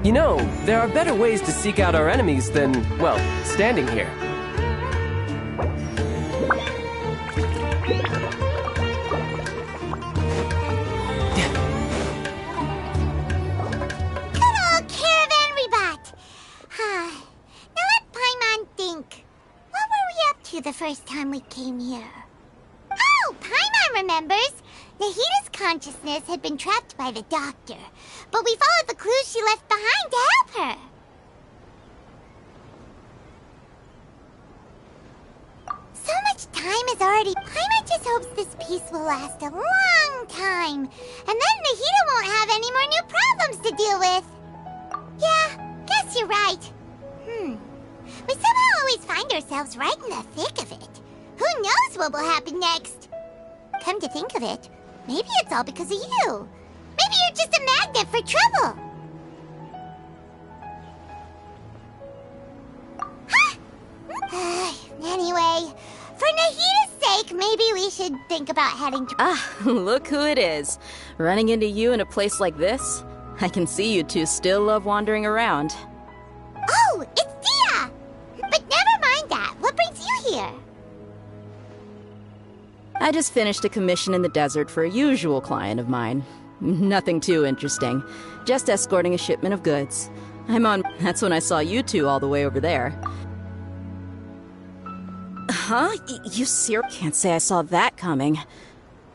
You know, there are better ways to seek out our enemies than, well, standing here. Good old caravan rebot! Now let Paimon think. What were we up to the first time we came here? Oh, Paimon remembers! Nahita's consciousness had been trapped by the doctor, but we followed the clues she left behind to help her. So much time has already... Paimon just hopes this peace will last a long time, and then Nahita won't have any more new problems to deal with. Yeah, guess you're right. We somehow always find ourselves right in the thick of it. Who knows what will happen next? Come to think of it, maybe it's all because of you. Maybe you're just a magnet for trouble. Anyway, for Nahita's sake, maybe we should think about heading to... Ah, look who it is. Running into you in a place like this? I can see you two still love wandering around. Oh, it's Dia! But never mind that. What brings you here? I just finished a commission in the desert for a usual client of mine. Nothing too interesting. Just escorting a shipment of goods. That's when I saw you two all the way over there. Huh? You can't say I saw that coming.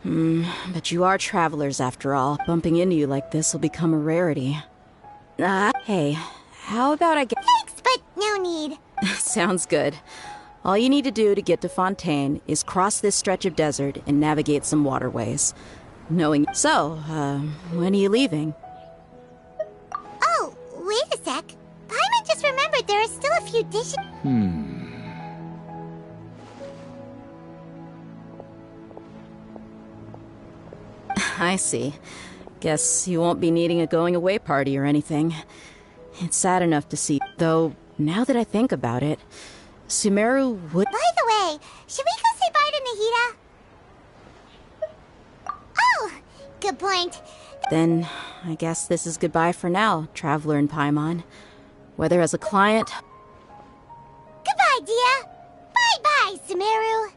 But you are travelers after all. Bumping into you like this will become a rarity. Hey, how about I get... Thanks, but no need. Sounds good. All you need to do to get to Fontaine is cross this stretch of desert and navigate some waterways. So, when are you leaving? Oh, wait a sec. Paimon just remembered there are still a few dishes... I see. Guess you won't be needing a going-away party or anything. It's sad enough to see, though, now that I think about it, Sumeru would... By the way, should we go say bye to Nahita? Oh, good point. Then, I guess this is goodbye for now, Traveler in Paimon. Whether as a client... Goodbye, Dia. Bye-bye, Sumeru.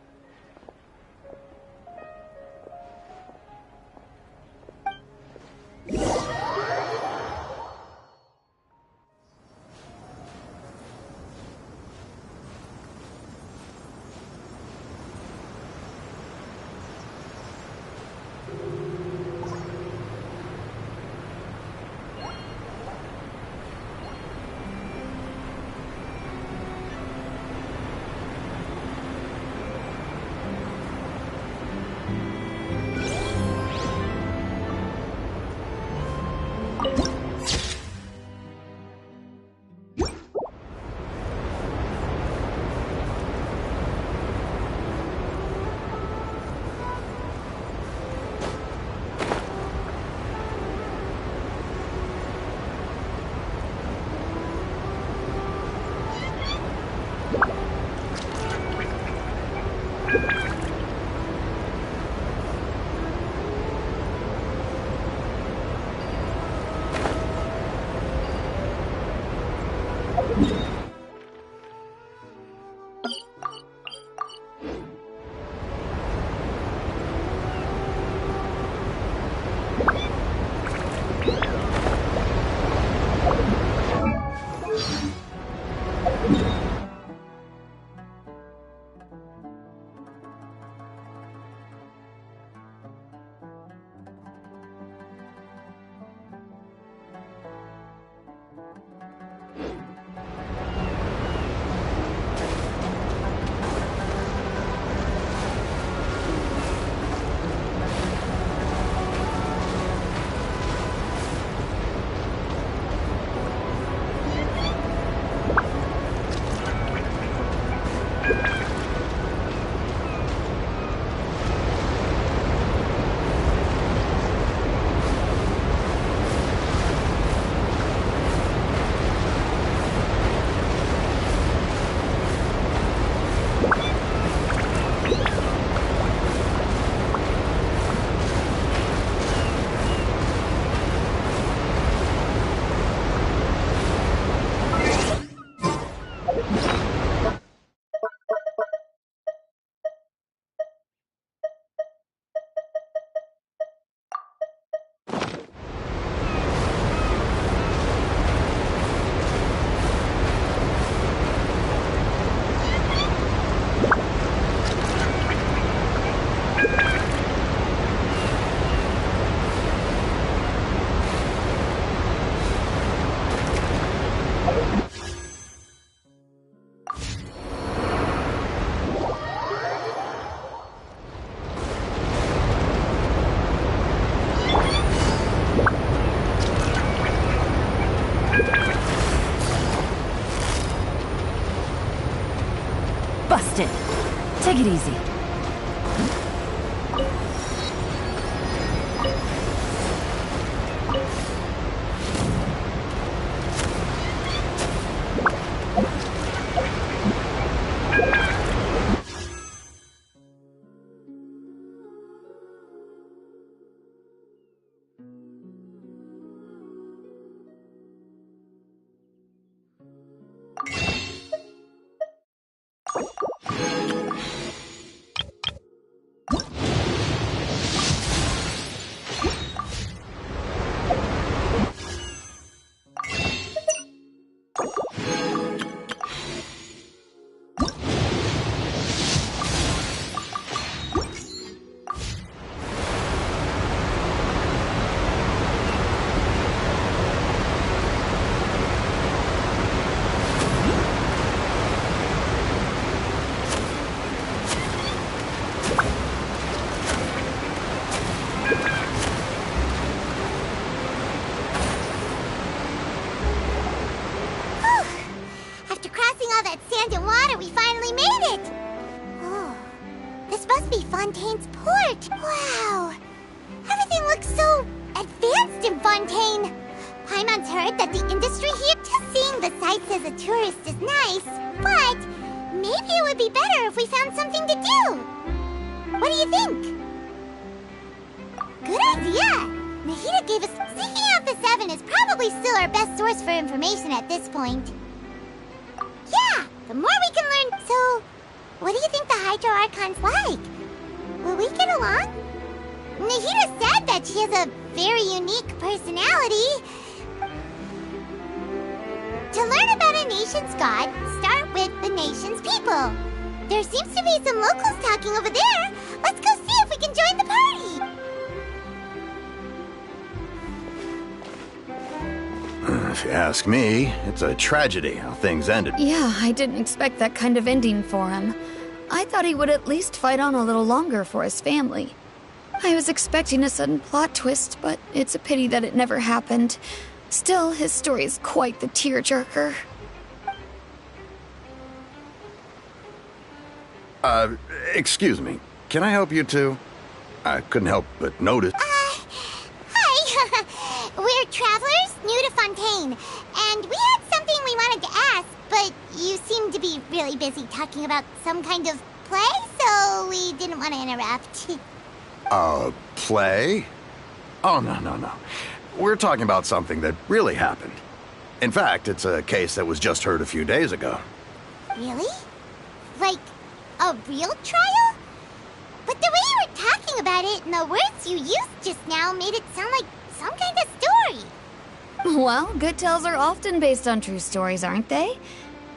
Busted. Take it easy. After crossing all that sand and water, we finally made it! Oh, this must be Fontaine's port. Wow! Everything looks so advanced in Fontaine. Paimon's heard that the industry here, just seeing the sights as a tourist is nice, but maybe it would be better if we found something to do. What do you think? Good idea! Nahida gave us... Seeking out the Seven is probably still our best source for information at this point. Yeah, the more we can learn. So, what do you think the Hydro Archon's like? Will we get along? Nahida said that she has a very unique personality. To learn about a nation's god, start with the nation's people. There seems to be some locals talking over there. Let's go see if we can join the party. If you ask me, it's a tragedy how things ended. Yeah, I didn't expect that kind of ending for him. I thought he would at least fight on a little longer for his family. I was expecting a sudden plot twist, but it's a pity that it never happened. Still, his story is quite the tearjerker. Excuse me. Can I help you two? I couldn't help but notice. Hi. We're travelers new to Fontaine, and we had something we wanted to ask, but you seem to be really busy talking about some kind of play, so we didn't want to interrupt. Play? Oh, no. We're talking about something that really happened. In fact, it's a case that was just heard a few days ago. Really? Like, a real trial? But the way you were talking about it and the words you used just now made it sound like some kind of story. Well, good tales are often based on true stories, aren't they?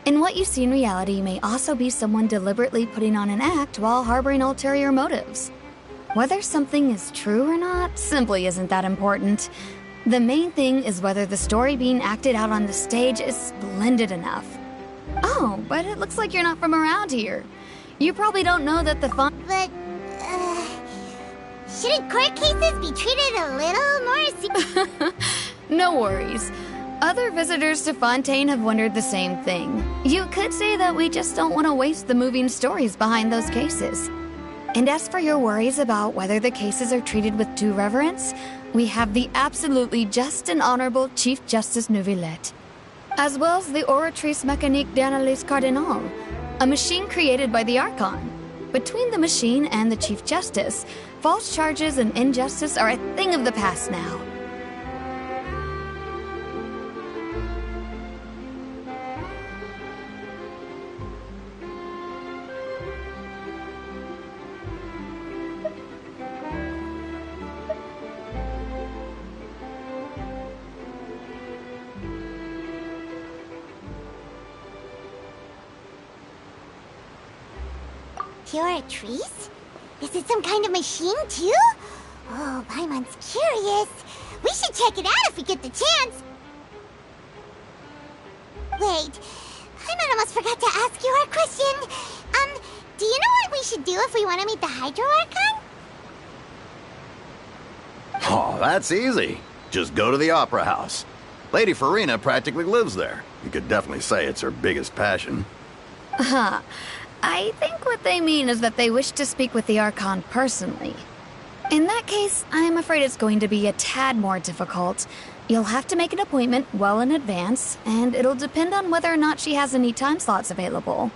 And what you see in reality may also be someone deliberately putting on an act while harboring ulterior motives. Whether something is true or not simply isn't that important. The main thing is whether the story being acted out on the stage is splendid enough. Oh, but it looks like you're not from around here. You probably don't know that the But, shouldn't court cases be treated a little more No worries. Other visitors to Fontaine have wondered the same thing. You could say that we just don't want to waste the moving stories behind those cases. And as for your worries about whether the cases are treated with due reverence, we have the absolutely just and honorable Chief Justice Neuvillette, as well as the Oratrice Mécanique d'Analyse Cardinal, a machine created by the Archon. Between the machine and the Chief Justice, false charges and injustice are a thing of the past now. Oratrice? Is it some kind of machine, too? Oh, Paimon's curious. We should check it out if we get the chance. Wait, Paimon almost forgot to ask you our question. Do you know what we should do if we want to meet the Hydro Archon? Oh, that's easy. Just go to the Opera House. Lady Farina practically lives there. You could definitely say it's her biggest passion. I think what they mean is that they wish to speak with the Archon personally. In that case, I'm afraid it's going to be a tad more difficult. You'll have to make an appointment well in advance, and it'll depend on whether or not she has any time slots available.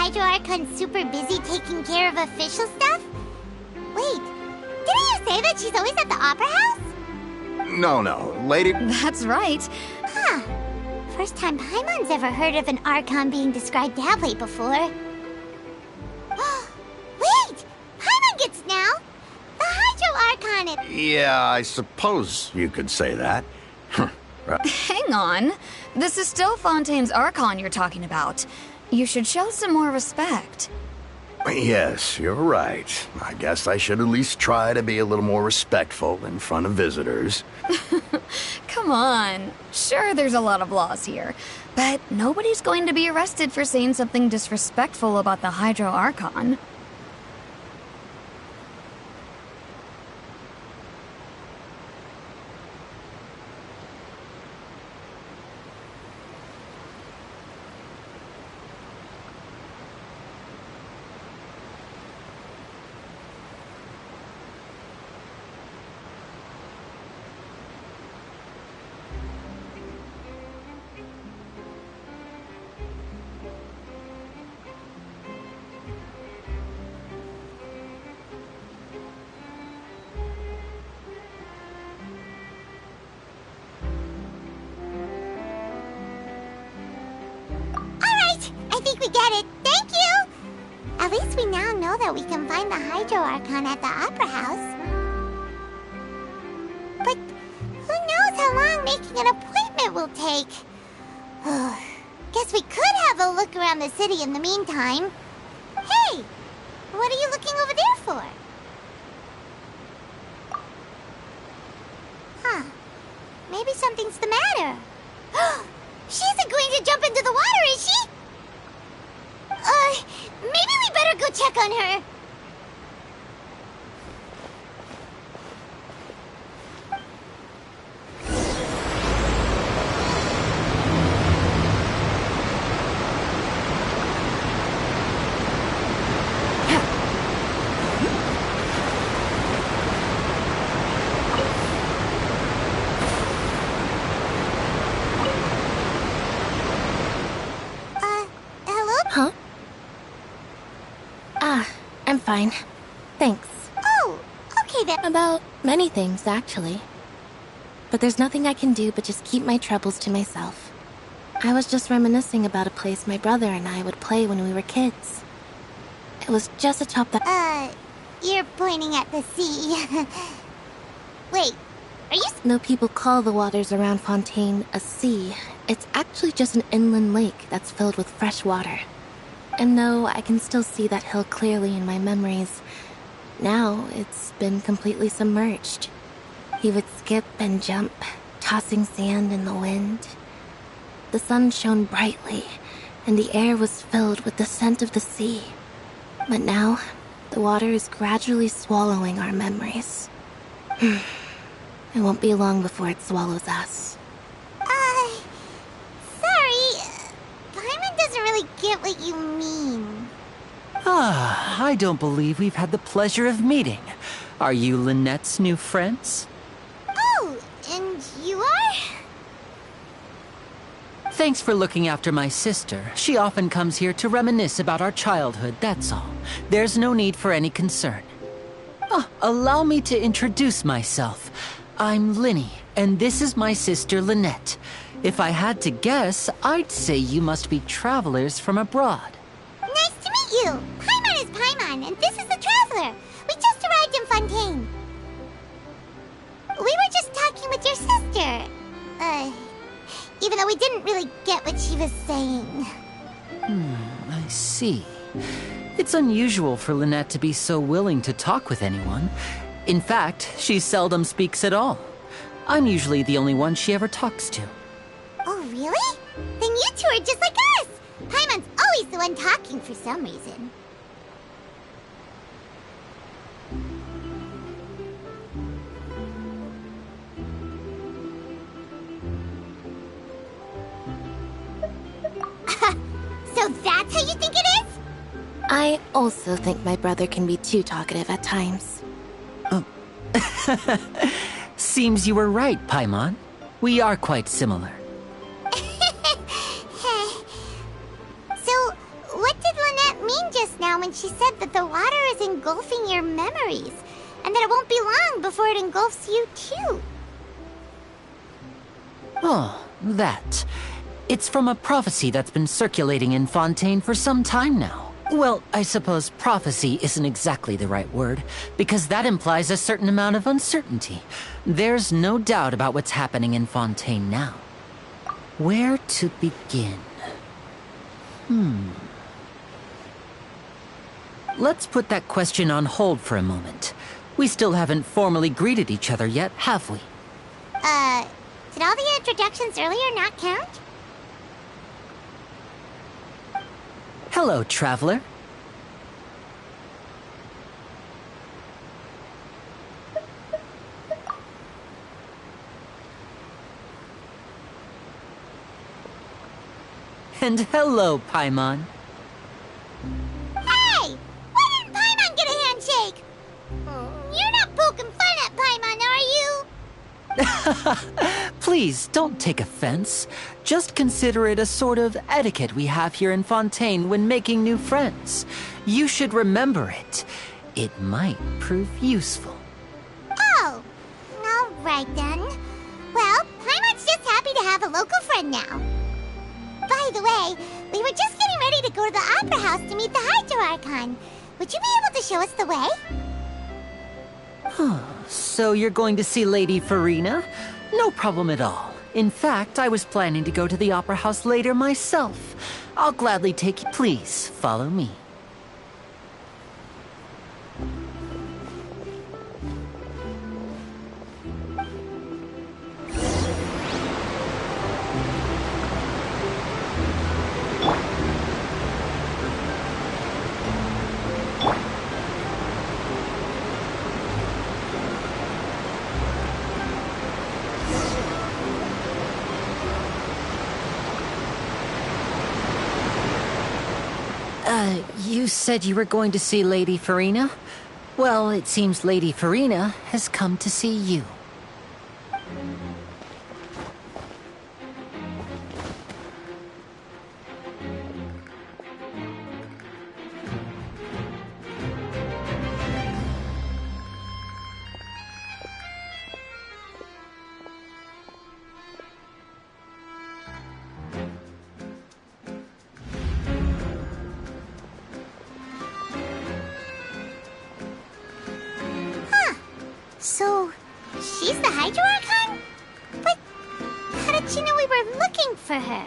Hydro Archon's super busy taking care of official stuff? Wait, didn't you say that she's always at the Opera House? No, lady... That's right. Huh. First time Paimon's ever heard of an Archon being described that way before. Wait! Paimon gets now! The Hydro Archon is... Yeah, I suppose you could say that. Hang on. This is still Fontaine's Archon you're talking about. You should show some more respect. Yes, you're right. I guess I should at least try to be a little more respectful in front of visitors. Come on. Sure, there's a lot of laws here, but nobody's going to be arrested for saying something disrespectful about the Hydro Archon. get it. Thank you! At least we now know that we can find the Hydro Archon at the Opera House. But who knows how long making an appointment will take? Guess we could have a look around the city in the meantime. Hey! What are you looking over there for? Huh. Maybe something's the matter. She isn't going to jump into the water, is she? Maybe we better go check on her. Huh? I'm fine. Thanks. Oh, okay then. About many things, actually. But there's nothing I can do but just keep my troubles to myself. I was just reminiscing about a place my brother and I would play when we were kids. It was just atop the... You're pointing at the sea. Wait, are you... No, people call the waters around Fontaine a sea. It's actually just an inland lake that's filled with fresh water. And no, I can still see that hill clearly in my memories. Now, it's been completely submerged. He would skip and jump, tossing sand in the wind. The sun shone brightly, and the air was filled with the scent of the sea. But now, the water is gradually swallowing our memories. It won't be long before it swallows us. Sorry. Paimon doesn't really get what you mean. I don't believe we've had the pleasure of meeting. Are you Lynette's new friends? Oh, and you are? Thanks for looking after my sister. She often comes here to reminisce about our childhood, that's all. There's no need for any concern. Allow me to introduce myself. I'm Linny, and this is my sister Lynette. If I had to guess, I'd say you must be travelers from abroad. Nice to meet you. Paimon is Paimon, and this is the Traveler. We just arrived in Fontaine. We were just talking with your sister. Even though we didn't really get what she was saying. I see. It's unusual for Lynette to be so willing to talk with anyone. In fact, she seldom speaks at all. I'm usually the only one she ever talks to. Oh, really? Then you two are just like us! Paimon's always the one talking for some reason. So that's how you think it is? I also think my brother can be too talkative at times. Seems you were right, Paimon. We are quite similar. So, what did Lynette mean just now when she said that the water is engulfing your memories, and that it won't be long before it engulfs you too? Oh, that. It's from a prophecy that's been circulating in Fontaine for some time now. Well, I suppose prophecy isn't exactly the right word, because that implies a certain amount of uncertainty. There's no doubt about what's happening in Fontaine now. Where to begin? Let's put that question on hold for a moment. We still haven't formally greeted each other yet, have we? Did all the introductions earlier not count? Hello, traveler. And hello, Paimon. Hey! Why didn't Paimon get a handshake? You're not poking fun at Paimon, are you? Please, don't take offense. Just consider it a sort of etiquette we have here in Fontaine when making new friends. You should remember it. It might prove useful. Oh, all right then. Well, Paimon's just happy to have a local friend now. By By the way, we were just getting ready to go to the Opera House to meet the Hydro Archon. Would you be able to show us the way? So you're going to see Lady Farina? No problem at all. In fact, I was planning to go to the Opera House later myself. I'll gladly take you. Please, follow me. You said you were going to see Lady Farina? Well, it seems Lady Farina has come to see you. So, she's the Hydro Archon? But how did she know we were looking for her?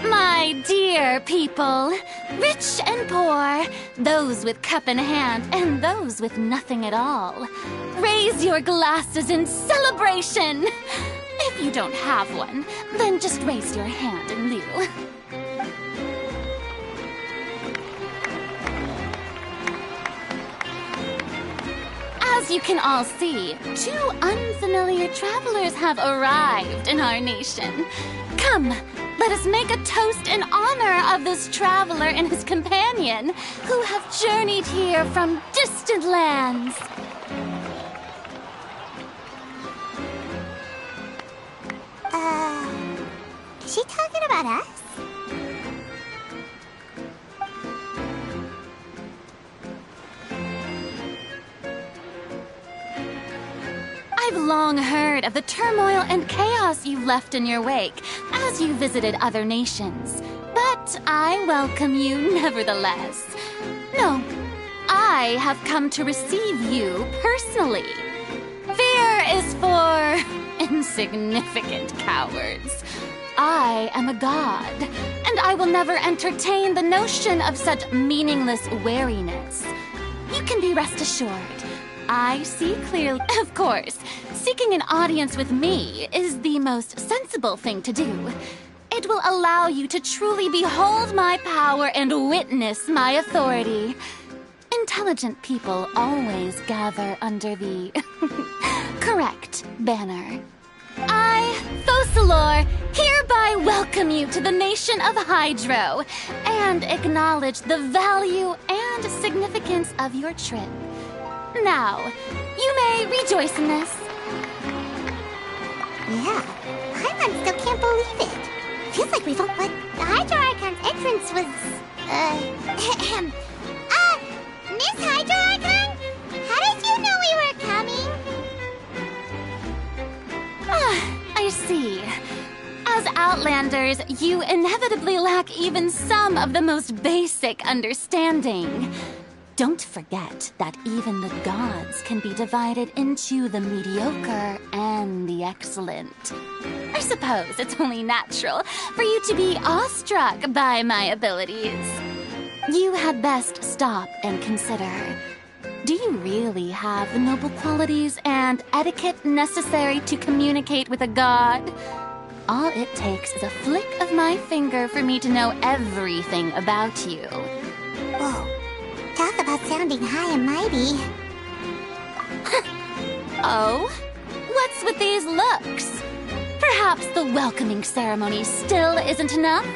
My dear people, rich and poor, those with cup in hand and those with nothing at all, raise your glasses in celebration! If you don't have one, then just raise your hand in lieu. As you can all see, two unfamiliar travelers have arrived in our nation. Come, let us make a toast in honor of this traveler and his companion, who have journeyed here from distant lands. Is she talking about us? I've long heard of the turmoil and chaos you left in your wake as you visited other nations. But I welcome you nevertheless. No, I have come to receive you personally. Fear is for insignificant cowards. I am a god, and I will never entertain the notion of such meaningless wariness. You can be rest assured. I see clearly. Of course, seeking an audience with me is the most sensible thing to do. It will allow you to truly behold my power and witness my authority. Intelligent people always gather under the correct banner. I, Thosalor, hereby welcome you to the nation of Hydro and acknowledge the value and significance of your trip. Now, you may rejoice in this. Yeah, Paimon still can't believe it. Feels like we've all but the Hydro Archon's entrance was, Miss Hydro Archon? How did you know we were coming? I see. As Outlanders, you inevitably lack even some of the most basic understanding. Don't forget that even the gods can be divided into the mediocre and the excellent. I suppose it's only natural for you to be awestruck by my abilities. You had best stop and consider. Do you really have the noble qualities and etiquette necessary to communicate with a god? All it takes is a flick of my finger for me to know everything about you. Whoa. Talk about sounding high and mighty. Oh? What's with these looks? Perhaps the welcoming ceremony still isn't enough?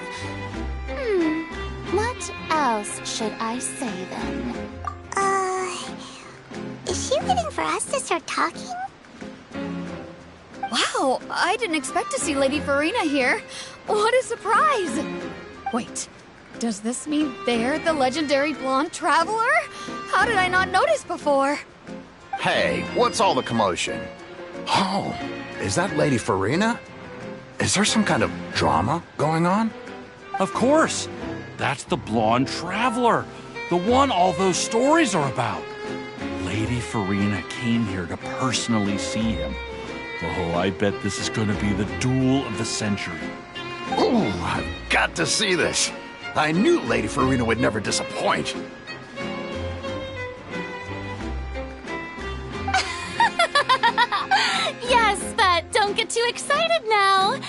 What else should I say then? Is she waiting for us to start talking? Wow, I didn't expect to see Lady Farina here. What a surprise! Wait, does this mean they're the legendary blonde traveler? How did I not notice before? Hey, what's all the commotion? Oh, is that Lady Farina? Is there some kind of drama going on? Of course. That's the blonde traveler. The one all those stories are about. Lady Farina came here to personally see him. Oh, I bet this is going to be the duel of the century. Ooh, I've got to see this. I knew Lady Farina would never disappoint. Yes, but don't get too excited now.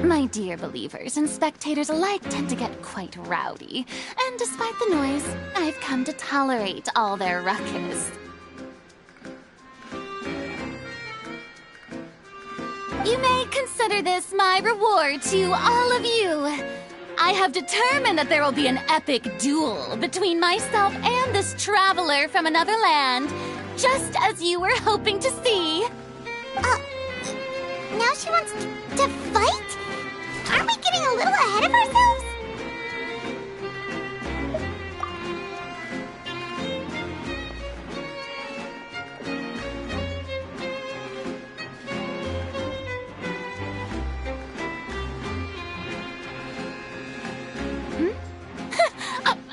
My dear believers and spectators alike tend to get quite rowdy. And despite the noise, I've come to tolerate all their ruckus. You may consider this my reward to all of you. I have determined that there will be an epic duel between myself and this traveler from another land, just as you were hoping to see. Now she wants to fight? Aren't we getting a little ahead of ourselves?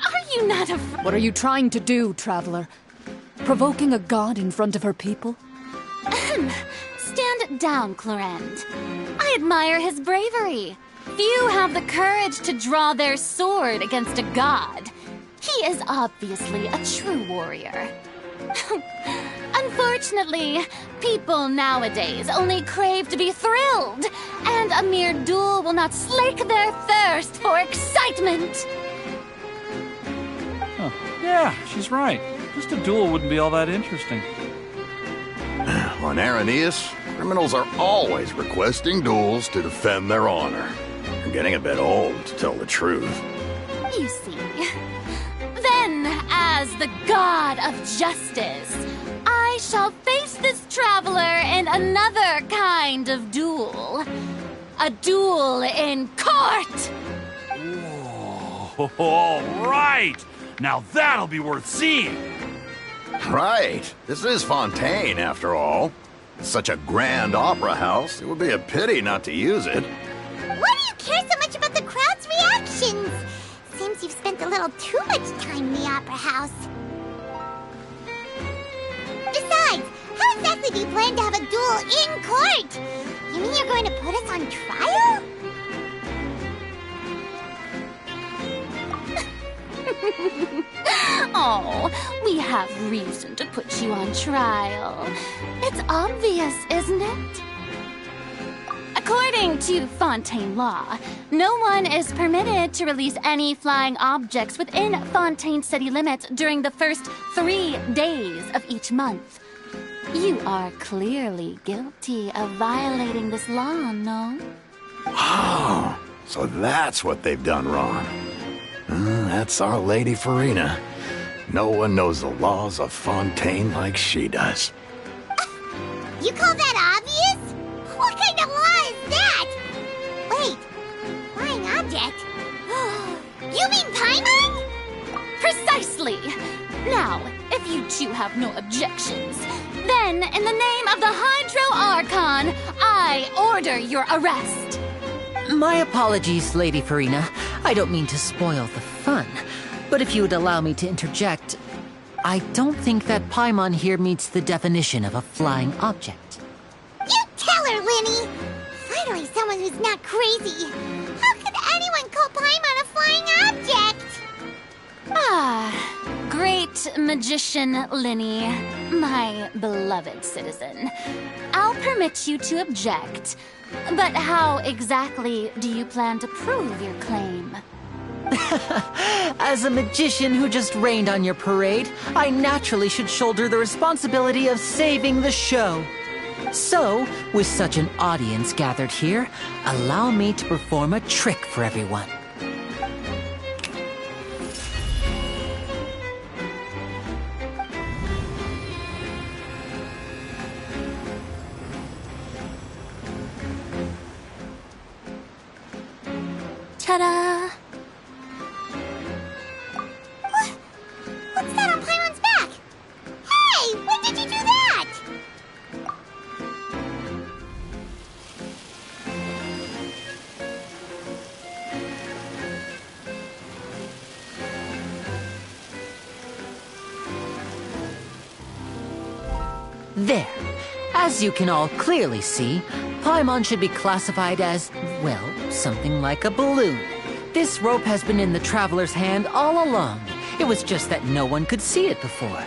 Are you not afraid? What are you trying to do, traveler? Provoking a god in front of her people? Stand down, Clorend. I admire his bravery. Few have the courage to draw their sword against a god. He is obviously a true warrior. Unfortunately, people nowadays only crave to be thrilled, and a mere duel will not slake their thirst for excitement. Huh. Yeah, she's right. Just a duel wouldn't be all that interesting. On Araneus, criminals are always requesting duels to defend their honor. They're getting a bit old, to tell the truth. You see. Then, as the god of justice, I shall face this traveler in another kind of duel. A duel in court! Whoa, all right! Now that'll be worth seeing! Right. This is Fontaine, after all. It's such a grand opera house, it would be a pity not to use it. Why do you care so much about the crowd's reactions? Seems you've spent a little too much time in the opera house. Besides, how exactly do you plan to have a duel in court? You mean you're going to put us on trial? Oh, we have reason to put you on trial. It's obvious, isn't it? According to Fontaine law, no one is permitted to release any flying objects within Fontaine city limits during the first 3 days of each month. You are clearly guilty of violating this law, no? Oh, so that's what they've done wrong. That's our Lady Farina. No one knows the laws of Fontaine like she does. You call that obvious? What kind of law is that? Wait, flying object? You mean Paimon? Precisely! Now, if you two have no objections, then in the name of the Hydro Archon, I order your arrest. My apologies, Lady Farina. I don't mean to spoil the fun. But if you would allow me to interject, I don't think that Paimon here meets the definition of a flying object. You tell her, Linny! Finally someone who's not crazy. How could anyone call Paimon a flying object? Ah, great magician Linny, my beloved citizen. I'll permit you to object. But how exactly do you plan to prove your claim? As a magician who just rained on your parade, I naturally should shoulder the responsibility of saving the show. So, with such an audience gathered here, allow me to perform a trick for everyone. Ta-da! What's that on Paimon's back? Hey, when did you do that? There. As you can all clearly see, Paimon should be classified as, well, something like a balloon. This rope has been in the Traveler's hand all along. It was just that no one could see it before.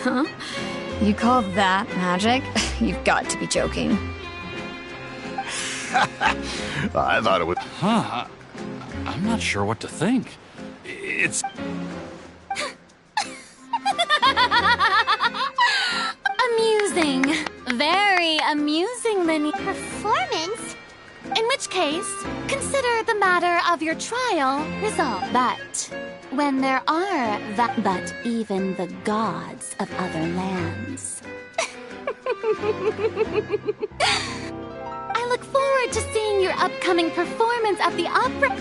Huh? You call that magic? You've got to be joking. I thought it was... Huh? I'm not sure what to think. It's... Amusing. Very amusing, Linny. Performance? In which case, consider the matter of your trial resolved. But when there are but even the gods of other lands. I look forward to seeing your upcoming performance at the opera.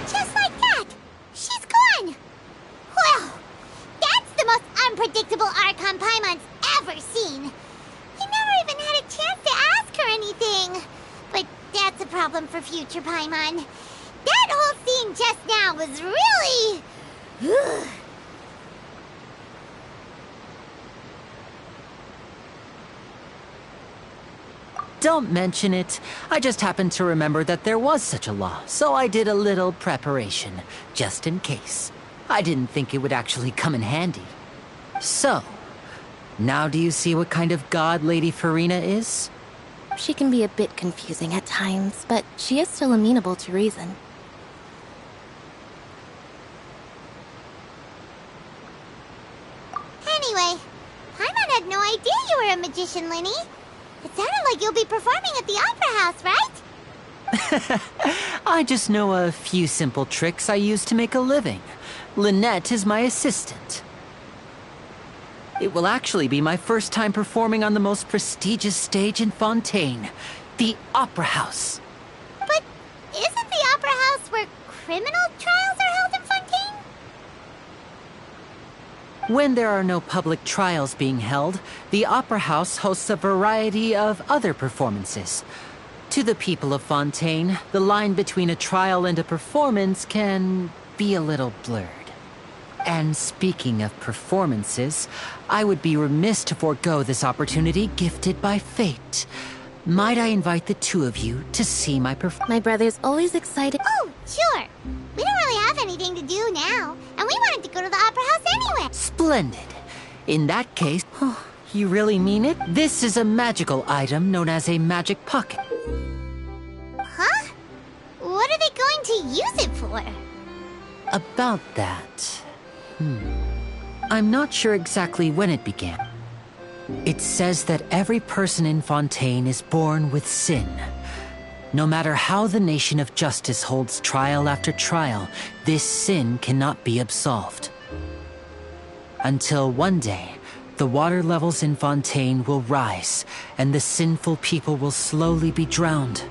Just like that! She's gone! Well, that's the most unpredictable Archon Paimon's ever seen. He never even had a chance to ask her anything. But that's a problem for future Paimon. That whole scene just now was really... Don't mention it. I just happened to remember that there was such a law, so I did a little preparation, just in case. I didn't think it would actually come in handy. So, now do you see what kind of god Lady Farina is? She can be a bit confusing at times, but she is still amenable to reason. Anyway, Paimon had no idea you were a magician, Linny. It sounded like you'll be performing at the Opera House, right? I just know a few simple tricks I use to make a living. Lynette is my assistant. It will actually be my first time performing on the most prestigious stage in Fontaine, the Opera House. But isn't the Opera House where criminal trials are held in Fontaine? When there are no public trials being held, the Opera House hosts a variety of other performances. To the people of Fontaine, the line between a trial and a performance can be a little blurred. And speaking of performances, I would be remiss to forego this opportunity gifted by fate. Might I invite the two of you to see my performance? My brother's always excited. Oh, sure. We don't really have anything to do now, and we wanted to go to the Opera House anyway. Splendid. In that case, you really mean it? This is a magical item known as a magic pocket. Huh? What are they going to use it for? About that... I'm not sure exactly when it began. It says that every person in Fontaine is born with sin. No matter how the nation of justice holds trial after trial, this sin cannot be absolved. Until one day, the water levels in Fontaine will rise, and the sinful people will slowly be drowned.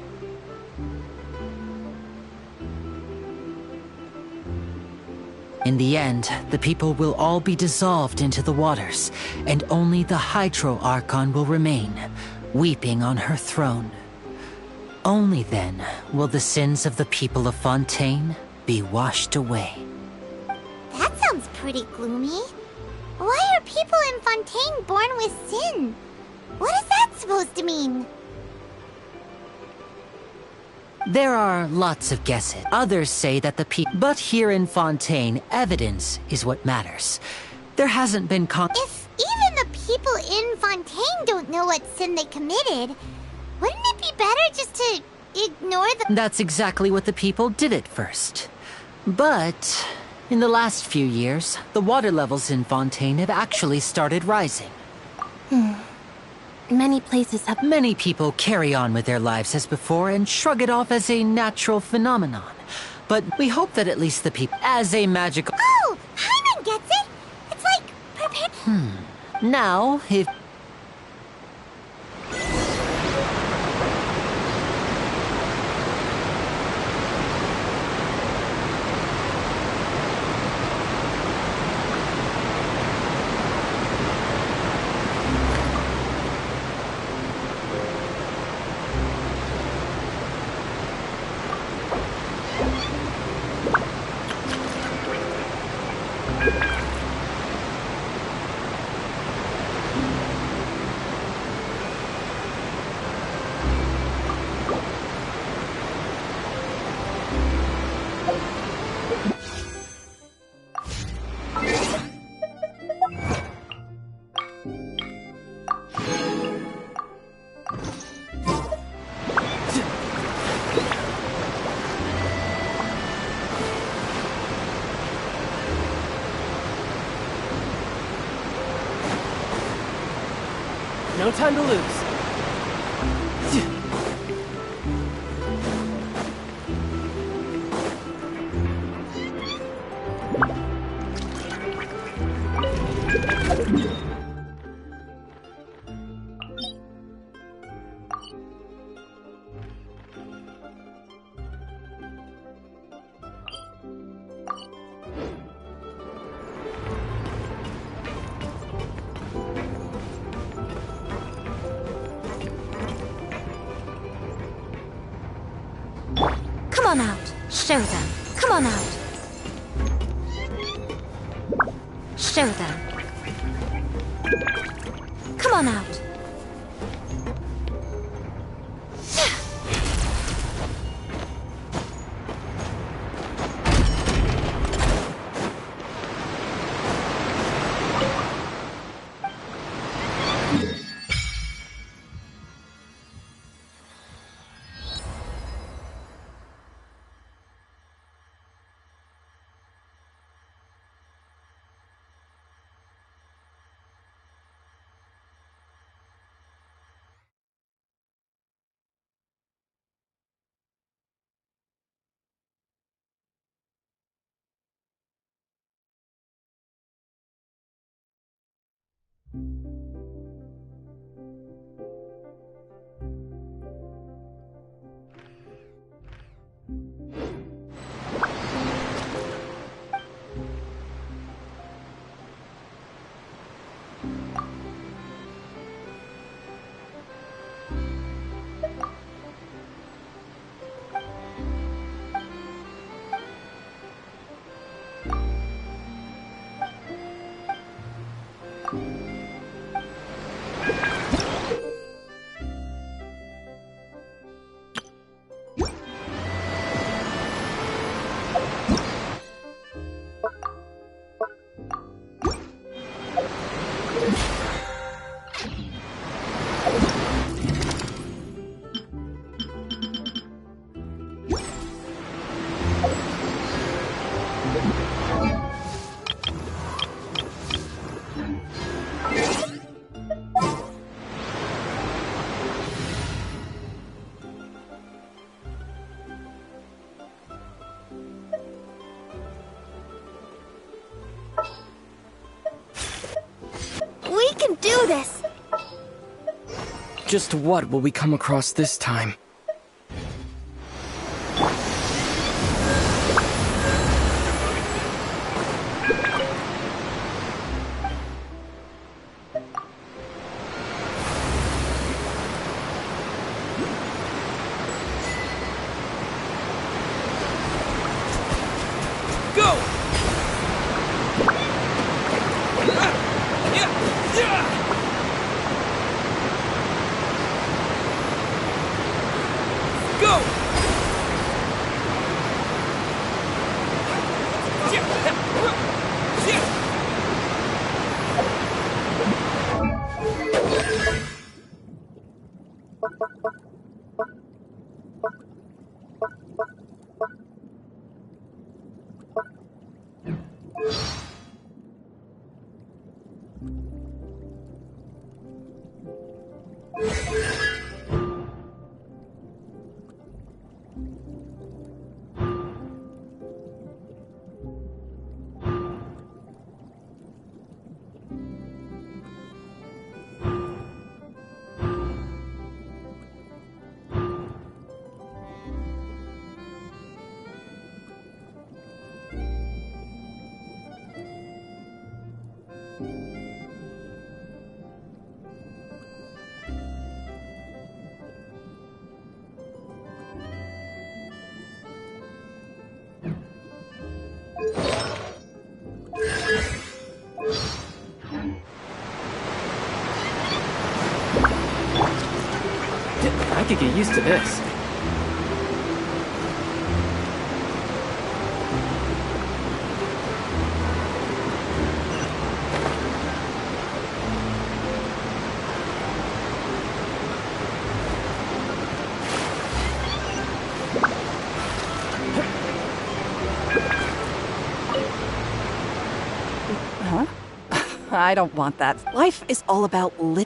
In the end, the people will all be dissolved into the waters, and only the Hydro Archon will remain, weeping on her throne. Only then will the sins of the people of Fontaine be washed away. That sounds pretty gloomy. Why are people in Fontaine born with sin? What is that supposed to mean? There are lots of guesses. Others say that the people... But here in Fontaine, evidence is what matters. There hasn't been If even the people in Fontaine don't know what sin they committed, wouldn't it be better just to ignore the... That's exactly what the people did at first. But in the last few years, the water levels in Fontaine have actually started rising. Many places have... Many people carry on with their lives as before and shrug it off as a natural phenomenon. But we hope that at least the people... As a magical... Oh! Paimon gets it! It's like... prepare... Now, if... No time to lose. Come on out. Show them. Come on out. Show them. Come on out. We can do this! Just what will we come across this time? I could get used to this. Huh? I don't want that. Life is all about You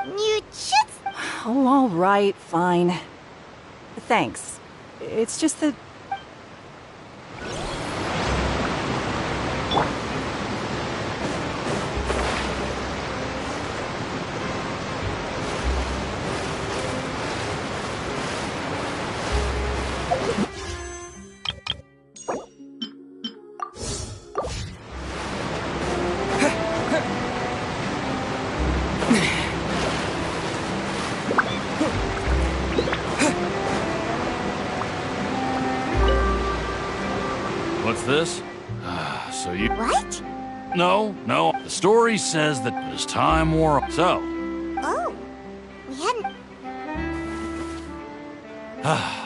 should Oh, all right, fine. Thanks. It's just that... What's this? So you... What? No. The story says that as time wore... So, Oh, we hadn't...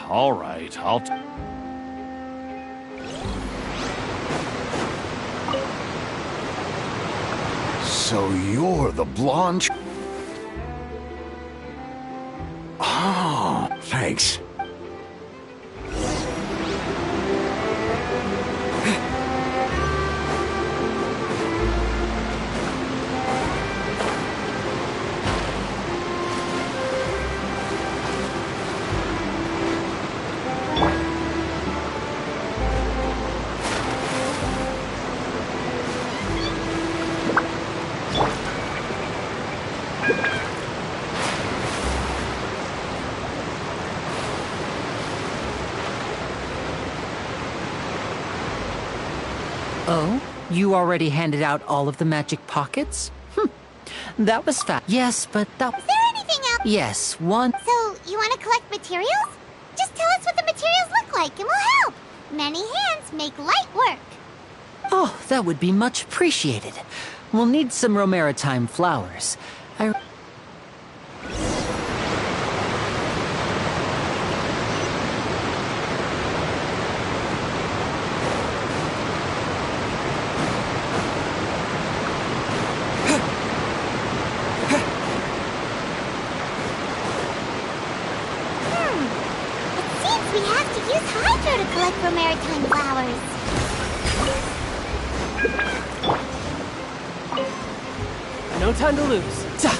all right, So you're the blonde... Oh, thanks. Oh? You already handed out all of the magic pockets? That was fast. Yes, but that... Is there anything else? Yes, one... So, you want to collect materials? Just tell us what the materials look like and we'll help. Many hands make light work. Oh, that would be much appreciated. We'll need some Romaritime flowers. It seems we have to use Hydro to collect Romaritime flowers. No time to lose. Ta!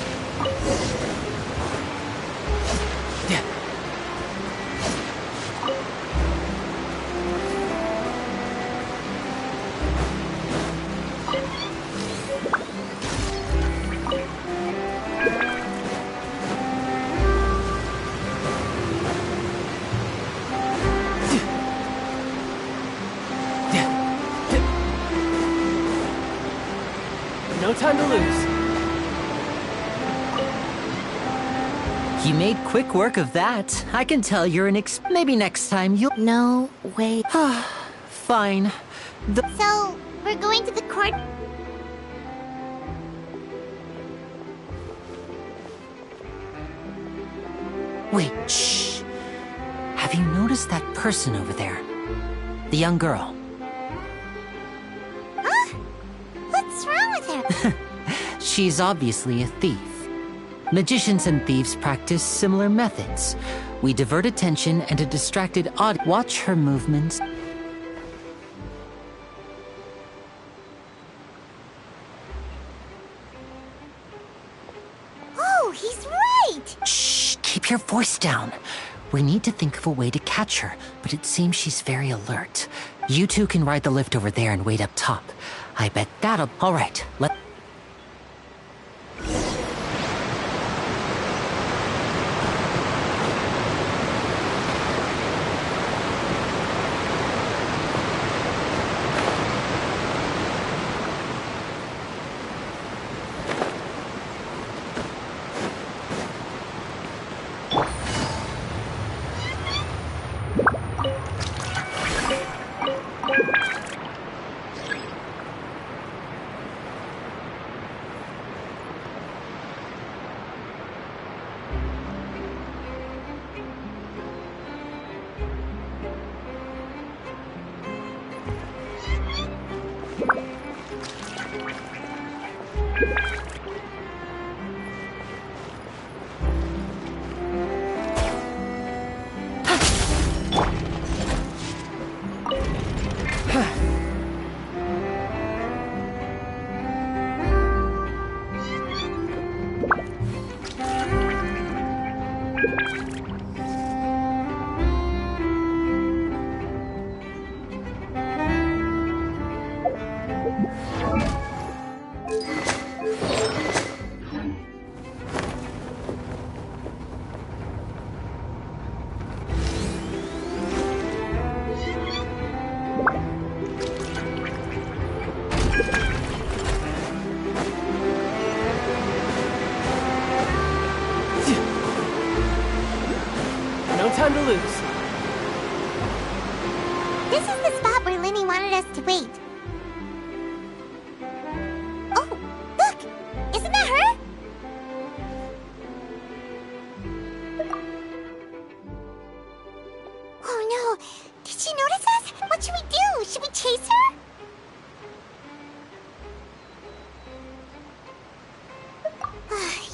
No time to lose. You made quick work of that. I can tell you're an maybe next time you'll... No way. Fine. So, we're going to the court. Wait, shh. Have you noticed that person over there? The young girl. Huh? What's wrong with her? She's obviously a thief. Magicians and thieves practice similar methods. We divert attention and a distracted audience. Watch her movements. Oh, he's right! Shh, keep your voice down. We need to think of a way to catch her, but it seems she's very alert. You two can ride the lift over there and wait up top. I bet that'll... All right, let... is the spot where Linny wanted us to wait. Oh, look! Isn't that her? Oh no! Did she notice us? What should we do? Should we chase her?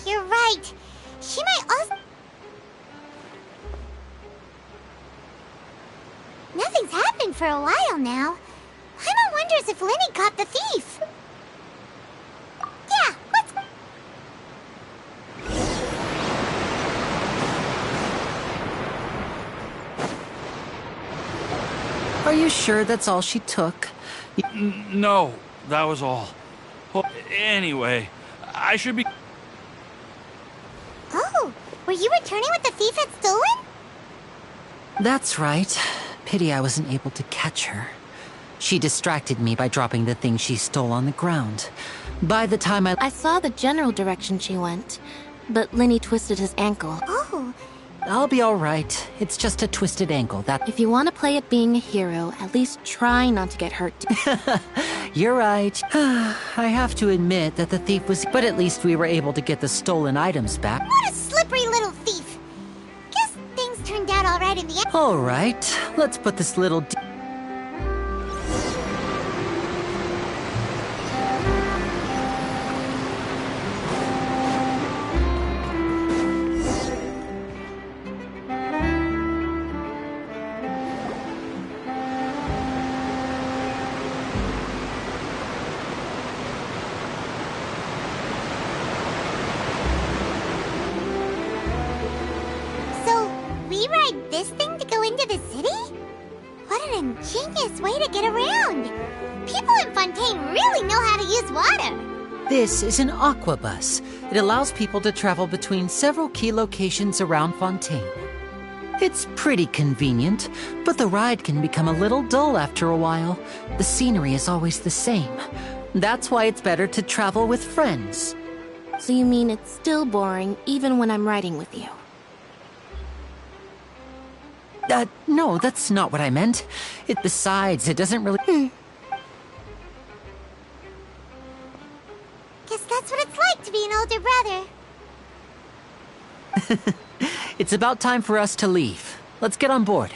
You're right. She might also... Nothing's happened for a while now. Paimon wonders if Linny caught the thief. Yeah, let's... Are you sure that's all she took? No, that was all. Well, anyway, I should be... Oh, were you returning what the thief had stolen? That's right. Pity I wasn't able to catch her. She distracted me by dropping the thing she stole on the ground. By the time I saw the general direction she went, but Linny twisted his ankle. Oh, I'll be all right. It's just a twisted ankle, that... If you want to play at being a hero, at least try not to get hurt. You're right. I have to admit that the thief was... But at least we were able to get the stolen items back. what a slippery little thief. Guess things turned out all right in the end. All right, let's put this little... So, we ride this thing to go into the city? What an ingenious way to get around. People in Fontaine really know how to use water. This is an aquabus. It allows people to travel between several key locations around Fontaine. It's pretty convenient, but the ride can become a little dull after a while. The scenery is always the same. That's why it's better to travel with friends. So you mean it's still boring even when I'm riding with you? No, that's not what I meant. Besides, it doesn't really... Guess that's what it's like to be an older brother. It's about time for us to leave. Let's get on board.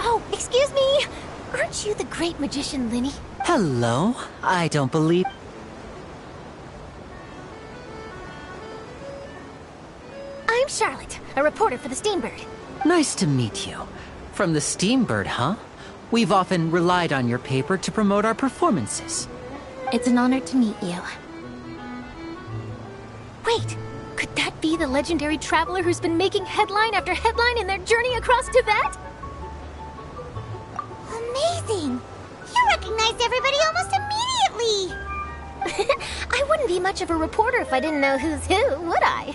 Oh, excuse me! Aren't you the great magician, Linny? Hello. I don't believe... I'm Charlotte, a reporter for the Steambird. Nice to meet you. From the Steambird, huh? We've often relied on your paper to promote our performances. It's an honor to meet you. Wait, could that be the legendary traveler who's been making headline after headline in their journey across Tibet? Amazing! You recognized everybody almost immediately! I wouldn't be much of a reporter if I didn't know who's who, would I?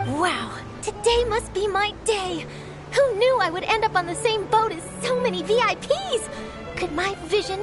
Wow, today must be my day! Who knew I would end up on the same boat as so many VIPs? Could my vision